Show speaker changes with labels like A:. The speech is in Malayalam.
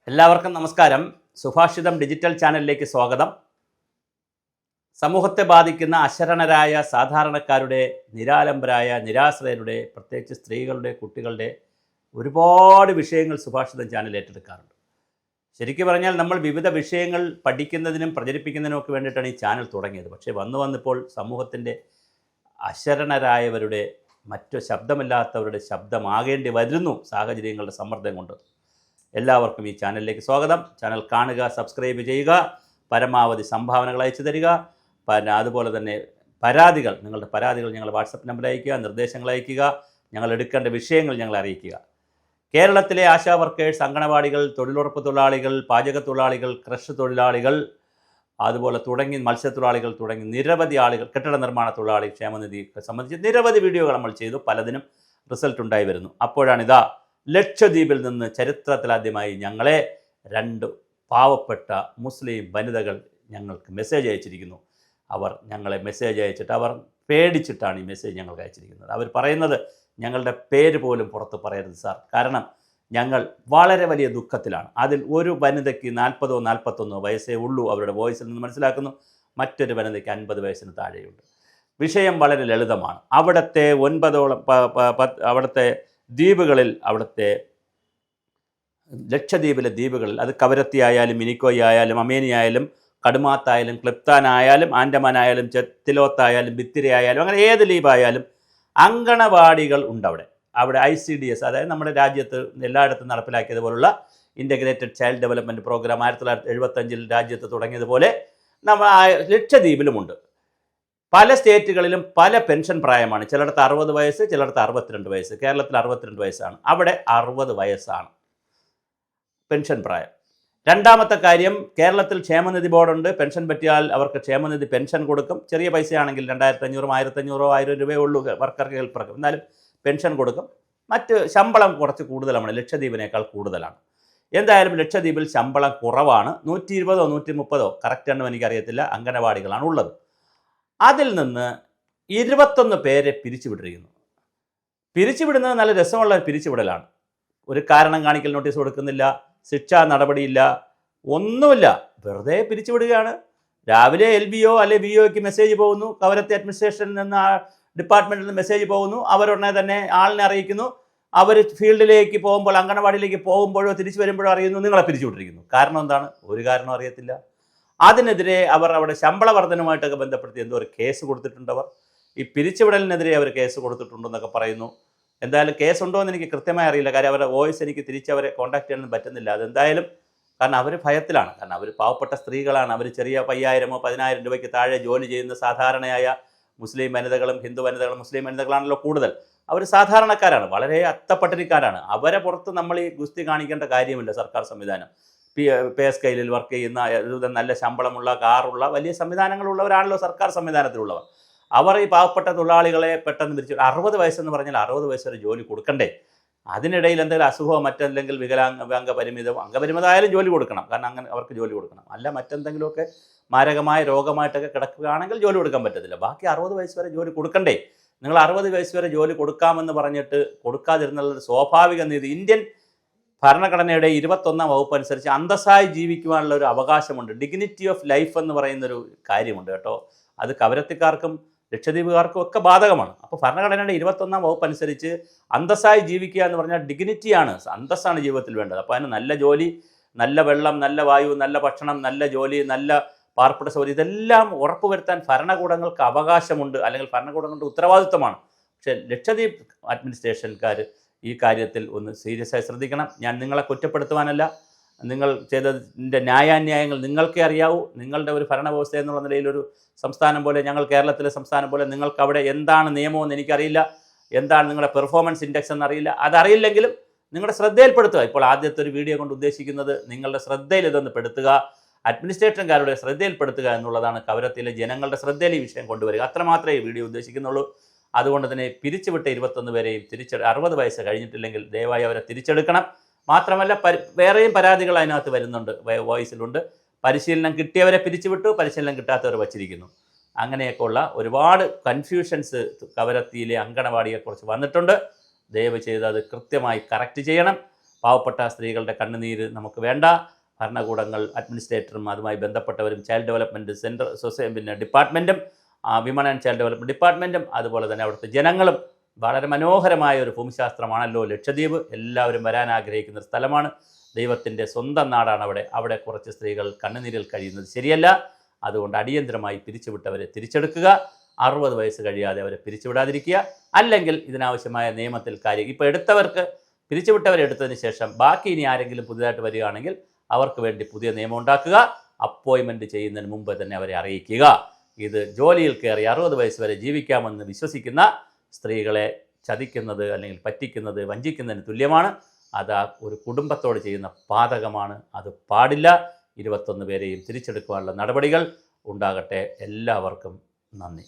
A: എല്ലാവർക്കും നമസ്കാരം. സുഭാഷിതം ഡിജിറ്റൽ ചാനലിലേക്ക് സ്വാഗതം. സമൂഹത്തെ ബാധിക്കുന്ന അശരണരായ സാധാരണക്കാരുടെ, നിരാലംബരായ നിരാശ്രയരുടെ, പ്രത്യേകിച്ച് സ്ത്രീകളുടെ, കുട്ടികളുടെ ഒരുപാട് വിഷയങ്ങൾ സുഭാഷിതം ചാനൽ ഏറ്റെടുക്കാറുണ്ട്. ശരിക്കും പറഞ്ഞാൽ നമ്മൾ വിവിധ വിഷയങ്ങൾ പഠിക്കുന്നതിനും പ്രചരിപ്പിക്കുന്നതിനും ഒക്കെ വേണ്ടിയിട്ടാണ് ഈ ചാനൽ തുടങ്ങിയത്. പക്ഷേ വന്നിപ്പോൾ സമൂഹത്തിൻ്റെ അശരണരായവരുടെ, മറ്റു ശബ്ദമില്ലാത്തവരുടെ ശബ്ദമാകേണ്ടി വരുന്നു സാഹചര്യങ്ങളുടെ സമ്മർദ്ദം കൊണ്ട്. എല്ലാവർക്കും ഈ ചാനലിലേക്ക് സ്വാഗതം. ചാനൽ കാണുക, സബ്സ്ക്രൈബ് ചെയ്യുക, പരമാവധി സംഭാവനകൾ അയച്ചു തരിക. അതുപോലെ തന്നെ നിങ്ങളുടെ പരാതികൾ ഞങ്ങൾ വാട്സപ്പ് നമ്പറിൽ അയയ്ക്കുക, നിർദ്ദേശങ്ങൾ അയയ്ക്കുക, ഞങ്ങൾ എടുക്കേണ്ട വിഷയങ്ങൾ ഞങ്ങളെ അറിയിക്കുക. കേരളത്തിലെ ആശാ വർക്കേഴ്സ്, അങ്കണവാടികൾ, തൊഴിലുറപ്പ് തൊഴിലാളികൾ, പാചക തൊഴിലാളികൾ, കൃഷി തൊഴിലാളികൾ, അതുപോലെ മത്സ്യത്തൊഴിലാളികൾ തുടങ്ങി നിരവധി ആളുകൾ, കെട്ടിട നിർമ്മാണ തൊഴിലാളി ക്ഷേമനിധി സംബന്ധിച്ച് നിരവധി വീഡിയോകൾ നമ്മൾ ചെയ്തു. പലതിനും റിസൾട്ട് ഉണ്ടായി വരുന്നു. അപ്പോഴാണിതാ ലക്ഷദ്വീപിൽ നിന്ന് ചരിത്രത്തിലാദ്യമായി ഞങ്ങളെ 2 പാവപ്പെട്ട മുസ്ലിം വനിതകൾ ഞങ്ങൾക്ക് മെസ്സേജ് അയച്ചിരിക്കുന്നു. അവർ ഞങ്ങളെ മെസ്സേജ് അയച്ചിട്ട് അവർ പേടിച്ചിട്ടാണ് ഈ മെസ്സേജ് ഞങ്ങൾക്ക് അയച്ചിരിക്കുന്നത്. അവർ പറയുന്നത്, ഞങ്ങളുടെ പേര് പോലും പുറത്ത് പറയരുത് സാർ, കാരണം ഞങ്ങൾ വളരെ വലിയ ദുഃഖത്തിലാണ്. അതിൽ ഒരു വനിതയ്ക്ക് 40-41 വയസ്സേ ഉള്ളൂ, അവരുടെ വോയിസിൽ നിന്ന് മനസ്സിലാക്കുന്നു. മറ്റൊരു വനിതയ്ക്ക് 50 വയസ്സിന് താഴെയുണ്ട്. വിഷയം വളരെ ലളിതമാണ്. അവിടുത്തെ 9 അവിടുത്തെ ദ്വീപുകളിൽ, ലക്ഷദ്വീപിലെ ദ്വീപുകളിൽ, അത് കവരത്തി ആയാലും മിനിക്കോയ് ആയാലും അമേനി ആയാലും കടുമാത്തായാലും ക്ലിപ്താൻ ആയാലും ആൻഡമാൻ ആയാലും ചെത്തിലോത്തായാലും ബിത്തിരി ആയാലും അങ്ങനെ ഏത് ദ്വീപായാലും അങ്കണവാടികൾ ഉണ്ട്. അവിടെ ICDS, അതായത് നമ്മുടെ രാജ്യത്ത് എല്ലായിടത്തും നടപ്പിലാക്കിയതുപോലുള്ള ഇൻ്റഗ്രേറ്റഡ് ചൈൽഡ് ഡെവലപ്മെൻറ്റ് പ്രോഗ്രാം 1975 രാജ്യത്ത് തുടങ്ങിയതുപോലെ നമ്മൾ ലക്ഷദ്വീപിലുമുണ്ട്. പല സ്റ്റേറ്റുകളിലും പല പെൻഷൻ പ്രായമാണ്. ചിലയിടത്ത് 60 വയസ്സ്, ചിലയിടത്ത് 62 വയസ്സ്. കേരളത്തിൽ 62 വയസ്സാണ്. അവിടെ 60 വയസ്സാണ് പെൻഷൻ പ്രായം. രണ്ടാമത്തെ കാര്യം, കേരളത്തിൽ ക്ഷേമനിധി ബോർഡുണ്ട്. പെൻഷൻ പറ്റിയാൽ അവർക്ക് ക്ഷേമനിധി പെൻഷൻ കൊടുക്കും. ചെറിയ പൈസയാണെങ്കിൽ 2500, 1500, 1000 രൂപയേ ഉള്ളൂ വർക്കർക്ക്, ഹെൽപ്പർക്ക്. എന്നാലും പെൻഷൻ കൊടുക്കും. മറ്റ് ശമ്പളം കുറച്ച് കൂടുതലാണ്, ലക്ഷദ്വീപിനേക്കാൾ കൂടുതലാണ്. എന്തായാലും ലക്ഷദ്വീപിൽ ശമ്പളം കുറവാണ്. 120-130 കറക്റ്റ് എണ്ണം എനിക്കറിയത്തില്ല അംഗനവാടികളാണ് ഉള്ളത്. അതിൽ നിന്ന് 21 പേരെ പിരിച്ചുവിട്ടിരിക്കുന്നു. പിരിച്ചുവിടുന്നത് നല്ല രസമുള്ള പിരിച്ചുവിടലാണ്. ഒരു കാരണം കാണിക്കൽ നോട്ടീസ് കൊടുക്കുന്നില്ല, ശിക്ഷാ നടപടിയില്ല, ഒന്നുമില്ല. വെറുതെ പിരിച്ചുവിടുകയാണ്. രാവിലെ LBO അല്ലെ VOക്ക് മെസ്സേജ് പോകുന്നു, കവരത്തി അഡ്മിനിസ്ട്രേഷനിൽ നിന്ന്, ഡിപ്പാർട്ട്മെൻറ്റിൽ നിന്ന് മെസ്സേജ് പോകുന്നു. അവരുടനെ തന്നെ ആളിനെ അറിയിക്കുന്നു. അവർ ഫീൽഡിലേക്ക് പോകുമ്പോൾ, അങ്കണവാടിയിലേക്ക് പോകുമ്പോഴോ തിരിച്ചു വരുമ്പോഴോ അറിയുന്നു നിങ്ങളെ പിരിച്ചുവിട്ടിരിക്കുന്നു. കാരണം എന്താണ്? ഒരു കാരണം അറിയത്തില്ല. അതിനെതിരെ അവർ അവിടെ ശമ്പള വർധനവുമായിട്ടൊക്കെ ബന്ധപ്പെടുത്തി എന്തോ ഒരു കേസ് കൊടുത്തിട്ടുണ്ട്. ഈ പിരിച്ചുവിടലിനെതിരെ അവർ കേസ് കൊടുത്തിട്ടുണ്ടെന്നൊക്കെ പറയുന്നു. എന്തായാലും കേസുണ്ടോ എന്ന് എനിക്ക് കൃത്യമായി അറിയില്ല. കാര്യം അവരുടെ വോയിസ് എനിക്ക് തിരിച്ചവരെ കോൺടാക്ട് ചെയ്യാനൊന്നും പറ്റുന്നില്ല. അതെന്തായാലും കാരണം അവർ ഭയത്തിലാണ്. കാരണം അവർ പാവപ്പെട്ട സ്ത്രീകളാണ്. അവർ ചെറിയ 5000-10,000 രൂപയ്ക്ക് താഴെ ജോലി ചെയ്യുന്ന സാധാരണയായ മുസ്ലിം വനിതകളും ഹിന്ദു വനിതകളും മുസ്ലിം വനിതകളാണല്ലോ കൂടുതൽ. അവർ സാധാരണക്കാരാണ്, വളരെ അത്തപ്പട്ടിണിക്കാരാണ്. അവരെ പുറത്ത് നമ്മൾ ഈ ഗുസ്തി കാണിക്കേണ്ട കാര്യമില്ല. സർക്കാർ സംവിധാനം, പേ സ്കെയിലിൽ വർക്ക് ചെയ്യുന്ന, നല്ല ശമ്പളമുള്ള, കാറുള്ള, വലിയ സംവിധാനങ്ങളുള്ളവരാണല്ലോ സർക്കാർ സംവിധാനത്തിലുള്ളവർ. അവർ ഈ പാവപ്പെട്ട തൊഴിലാളികളെ പെട്ടെന്ന് പിരിച്ചു. 60 വയസ്സെന്ന് പറഞ്ഞാൽ 60 വയസ്സ് വരെ ജോലി കൊടുക്കണ്ടേ? അതിനിടയിൽ എന്തെങ്കിലും അസുഖമോ മറ്റെന്തെങ്കിലും അംഗപരിമിതമായാലും ജോലി കൊടുക്കണം. കാരണം അങ്ങനെ അവർക്ക് ജോലി കൊടുക്കണം. അല്ല മറ്റെന്തെങ്കിലുമൊക്കെ മാരകമായ രോഗമായിട്ടൊക്കെ കിടക്കുകയാണെങ്കിൽ ജോലി കൊടുക്കാൻ പറ്റത്തില്ല. ബാക്കി 60 വയസ്സ് വരെ ജോലി കൊടുക്കണ്ടേ? നിങ്ങൾ 60 വയസ്സ് വരെ ജോലി കൊടുക്കാമെന്ന് പറഞ്ഞിട്ട് കൊടുക്കാതിരുന്നുള്ള സ്വാഭാവിക നീതി. ഇന്ത്യൻ ഭരണഘടനയുടെ 21ാം വകുപ്പ് അനുസരിച്ച് അന്തസ്സായി ജീവിക്കുവാനുള്ള ഒരു അവകാശമുണ്ട്. ഡിഗ്നിറ്റി ഓഫ് ലൈഫ് എന്ന് പറയുന്നൊരു കാര്യമുണ്ട് കേട്ടോ. അത് കവരത്തിക്കാർക്കും ലക്ഷദ്വീപുകാർക്കും ഒക്കെ ബാധകമാണ്. അപ്പോൾ ഭരണഘടനയുടെ 21ാം വകുപ്പ് അനുസരിച്ച് അന്തസ്സായി ജീവിക്കുക എന്ന് പറഞ്ഞാൽ ഡിഗ്നിറ്റിയാണ്, അന്തസ്സാണ് ജീവിതത്തിൽ വേണ്ടത്. അപ്പോൾ അതിന് നല്ല ജോലി, നല്ല വെള്ളം, നല്ല വായു, നല്ല ഭക്ഷണം, നല്ല ജോലി, നല്ല പാർപ്പിട സൗകര്യം, ഇതെല്ലാം ഉറപ്പുവരുത്താൻ ഭരണകൂടങ്ങൾക്ക് അവകാശമുണ്ട്, അല്ലെങ്കിൽ ഭരണകൂടങ്ങളുടെ ഉത്തരവാദിത്വമാണ്. പക്ഷേ ലക്ഷദ്വീപ് അഡ്മിനിസ്ട്രേഷൻകാർ ഈ കാര്യത്തിൽ ഒന്ന് സീരിയസ് ആയി ശ്രദ്ധിക്കണം. ഞാൻ നിങ്ങളെ കുറ്റപ്പെടുത്തുവാനല്ല, നിങ്ങൾ ചെയ്തതിൻ്റെ ന്യായാന്യായങ്ങൾ നിങ്ങൾക്കേ അറിയാവൂ. നിങ്ങളുടെ ഒരു ഭരണവ്യവസ്ഥ എന്നുള്ള നിലയിലൊരു സംസ്ഥാനം പോലെ, ഞങ്ങൾ കേരളത്തിലെ സംസ്ഥാനം പോലെ, നിങ്ങൾക്ക് അവിടെ എന്താണ് നിയമമെന്ന് എനിക്കറിയില്ല, എന്താണ് നിങ്ങളുടെ പെർഫോമൻസ് ഇൻഡെക്സ് എന്നറിയില്ല. അതറിയില്ലെങ്കിലും നിങ്ങളുടെ ശ്രദ്ധയിൽപ്പെടുത്തുക. ഇപ്പോൾ ആദ്യത്തെ ഒരു വീഡിയോ കൊണ്ട് ഉദ്ദേശിക്കുന്നത് നിങ്ങളുടെ ശ്രദ്ധയിൽ ഇതൊന്ന് പെടുത്തുക, അഡ്മിനിസ്ട്രേറ്റർക്കാരുടെ ശ്രദ്ധയിൽപ്പെടുത്തുക എന്നുള്ളതാണ്. കവരത്തിലെ ജനങ്ങളുടെ ശ്രദ്ധയിൽ ഈ വിഷയം കൊണ്ടുവരിക, അത്രമാത്രമേ ഈ വീഡിയോ ഉദ്ദേശിക്കുന്നുള്ളൂ. അതുകൊണ്ട് തന്നെ പിരിച്ചുവിട്ട 21 പേരെയും 60 വയസ്സ് കഴിഞ്ഞിട്ടില്ലെങ്കിൽ ദയവായി അവരെ തിരിച്ചെടുക്കണം. മാത്രമല്ല വേറെയും പരാതികൾ അതിനകത്ത് വരുന്നുണ്ട്, വോയിസിലുണ്ട്. പരിശീലനം കിട്ടിയവരെ പിരിച്ചുവിട്ടു, പരിശീലനം കിട്ടാത്തവരെ വച്ചിരിക്കുന്നു. അങ്ങനെയൊക്കെയുള്ള ഒരുപാട് കൺഫ്യൂഷൻസ് കവരത്തിയിലെ അങ്കണവാടിയെക്കുറിച്ച് വന്നിട്ടുണ്ട്. ദയവ് ചെയ്ത് അത് കൃത്യമായി കറക്റ്റ് ചെയ്യണം. പാവപ്പെട്ട സ്ത്രീകളുടെ കണ്ണുനീര് നമുക്ക് വേണ്ട. ഭരണകൂടങ്ങൾ, അഡ്മിനിസ്ട്രേറ്ററും അതുമായി ബന്ധപ്പെട്ടവരും, ചൈൽഡ് ഡെവലപ്മെൻറ്റ് ഡിപ്പാർട്ട്മെൻറ്റും, വിമൺ ആൻഡ് ചൈൽഡ് ഡെവലപ്മെൻറ്റ് ഡിപ്പാർട്ട്മെൻറ്റും, അതുപോലെ തന്നെ അവിടുത്തെ ജനങ്ങളും. വളരെ മനോഹരമായ ഒരു ഭൂമിശാസ്ത്രമാണല്ലോ ലക്ഷദ്വീപ്. എല്ലാവരും വരാൻ ആഗ്രഹിക്കുന്ന ഒരു സ്ഥലമാണ്. ദൈവത്തിൻ്റെ സ്വന്തം നാടാണ് അവിടെ കുറച്ച് സ്ത്രീകൾ കണ്ണുനീരിൽ കഴിയുന്നത് ശരിയല്ല. അതുകൊണ്ട് അടിയന്തരമായി പിരിച്ചുവിട്ടവരെ തിരിച്ചെടുക്കുക. 60 വയസ്സ് കഴിയാതെ അവരെ പിരിച്ചുവിടാതിരിക്കുക. അല്ലെങ്കിൽ ഇതിനാവശ്യമായ നിയമത്തിൽ കാര്യം ഇപ്പോൾ എടുത്തവർക്ക്, പിരിച്ചുവിട്ടവരെ എടുത്തതിന് ശേഷം ബാക്കി ഇനി ആരെങ്കിലും പുതിയതായിട്ട് വരികയാണെങ്കിൽ അവർക്ക് വേണ്ടി പുതിയ നിയമം ഉണ്ടാക്കുക. അപ്പോയിൻമെൻറ്റ് ചെയ്യുന്നതിന് മുമ്പ് തന്നെ അവരെ അറിയിക്കുക. ഇത് ജോലിയിൽ കയറി 60 വയസ്സ് വരെ ജീവിക്കാമെന്ന് വിശ്വസിക്കുന്ന സ്ത്രീകളെ ചതിക്കുന്നത് അല്ലെങ്കിൽ പറ്റിക്കുന്നത്, വഞ്ചിക്കുന്നതിന് തുല്യമാണ്. അത് ഒരു കുടുംബത്തോട് ചെയ്യുന്ന പാതകമാണ്. അത് പാടില്ല. 21 പേരെയും തിരിച്ചെടുക്കുവാനുള്ള നടപടികൾ ഉണ്ടാകട്ടെ. എല്ലാവർക്കും നന്ദി.